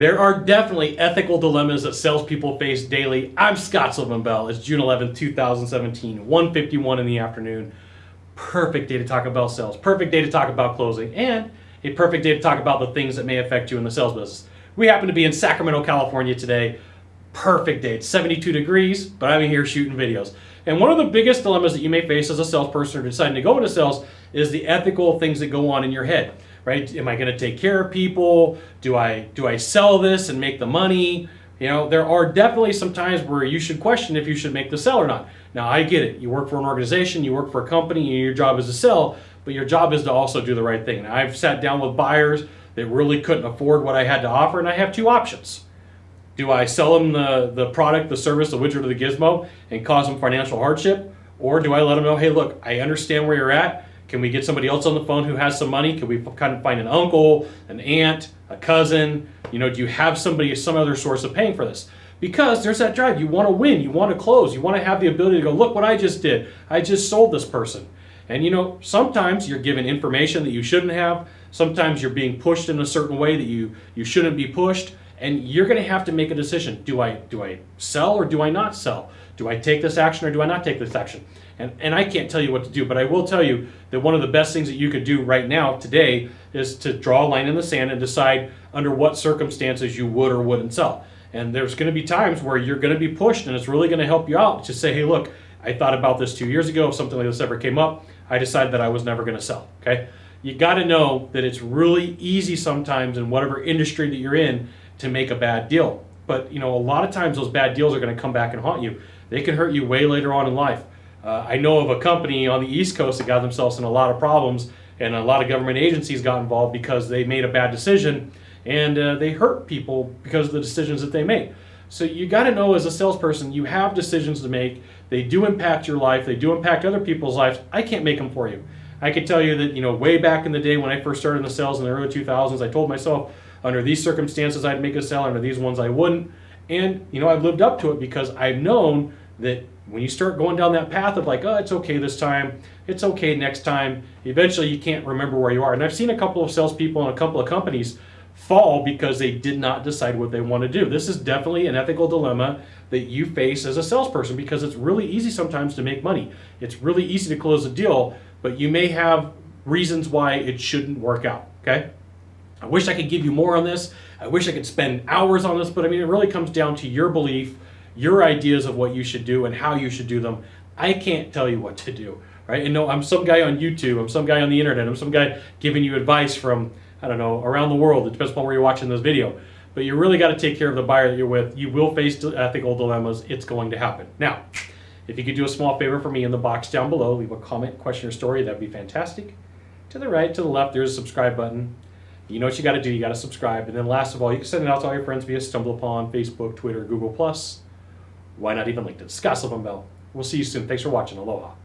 There are definitely ethical dilemmas that salespeople face daily. I'm Scott Sylvan Bell. It's June 11th, 2017, 1:51 in the afternoon. Perfect day to talk about sales, perfect day to talk about closing, and a perfect day to talk about the things that may affect you in the sales business. We happen to be in Sacramento, California today. Perfect day. It's 72 degrees, but I'm here shooting videos. And one of the biggest dilemmas that you may face as a salesperson or deciding to go into sales is the ethical things that go on in your head. Right? Am I going to take care of people? Do I sell this and make the money? You know, there are definitely some times where you should question if you should make the sell or not. Now, I get it. You work for an organization, you work for a company, and your job is to sell, but your job is to also do the right thing. And I've sat down with buyers that really couldn't afford what I had to offer, and I have two options. Do I sell them the product, the service, the widget, or the gizmo and cause them financial hardship? Or do I let them know, hey, look, I understand where you're at. Can we get somebody else on the phone who has some money? Can we kind of find an uncle, an aunt, a cousin? You know, do you have somebody, some other source of paying for this? Because there's that drive. You want to win. You want to close. You want to have the ability to go, look what I just did. I just sold this person. And you know, sometimes you're given information that you shouldn't have. Sometimes you're being pushed in a certain way that you shouldn't be pushed. And you're going to have to make a decision. Do I sell or do I not sell? Do I take this action or do I not take this action? And I can't tell you what to do, but I will tell you that one of the best things that you could do right now, today, is to draw a line in the sand and decide under what circumstances you would or wouldn't sell. And there's going to be times where you're going to be pushed, and it's really going to help you out to say, hey, look, I thought about this 2 years ago. If something like this ever came up, I decided that I was never going to sell, okay? You got to know that it's really easy sometimes in whatever industry that you're in to make a bad deal. But, you know, a lot of times those bad deals are going to come back and haunt you. They can hurt you way later on in life. I know of a company on the East Coast that got themselves in a lot of problems, and a lot of government agencies got involved because they made a bad decision, and they hurt people because of the decisions that they made. So you got to know, as a salesperson, you have decisions to make. They do impact your life. They do impact other people's lives. I can't make them for you. I can tell you that, you know, way back in the day when I first started in the sales in the early 2000s, I told myself under these circumstances I'd make a sale, under these ones I wouldn't. And, you know, I've lived up to it because I've known that when you start going down that path of like, oh, it's okay this time, it's okay next time, eventually you can't remember where you are. And I've seen a couple of salespeople and a couple of companies fall because they did not decide what they want to do. This is definitely an ethical dilemma that you face as a salesperson because it's really easy sometimes to make money. It's really easy to close a deal, but you may have reasons why it shouldn't work out, okay? I wish I could give you more on this. I wish I could spend hours on this, but I mean, it really comes down to your belief, your ideas of what you should do and how you should do them. I can't tell you what to do, right? And no, I'm some guy on YouTube, I'm some guy on the internet, I'm some guy giving you advice from, I don't know, around the world. It depends upon where you're watching this video. But you really got to take care of the buyer that you're with. You will face ethical dilemmas. It's going to happen. Now, if you could do a small favor for me in the box down below, leave a comment, question, or story, that'd be fantastic. To the right, to the left, there's a subscribe button. You know what you got to do. You got to subscribe. And then last of all, you can send it out to all your friends via StumbleUpon, Facebook, Twitter, Google+. Why not even LinkedIn? Scott Sylvan Bell. We'll see you soon. Thanks for watching. Aloha.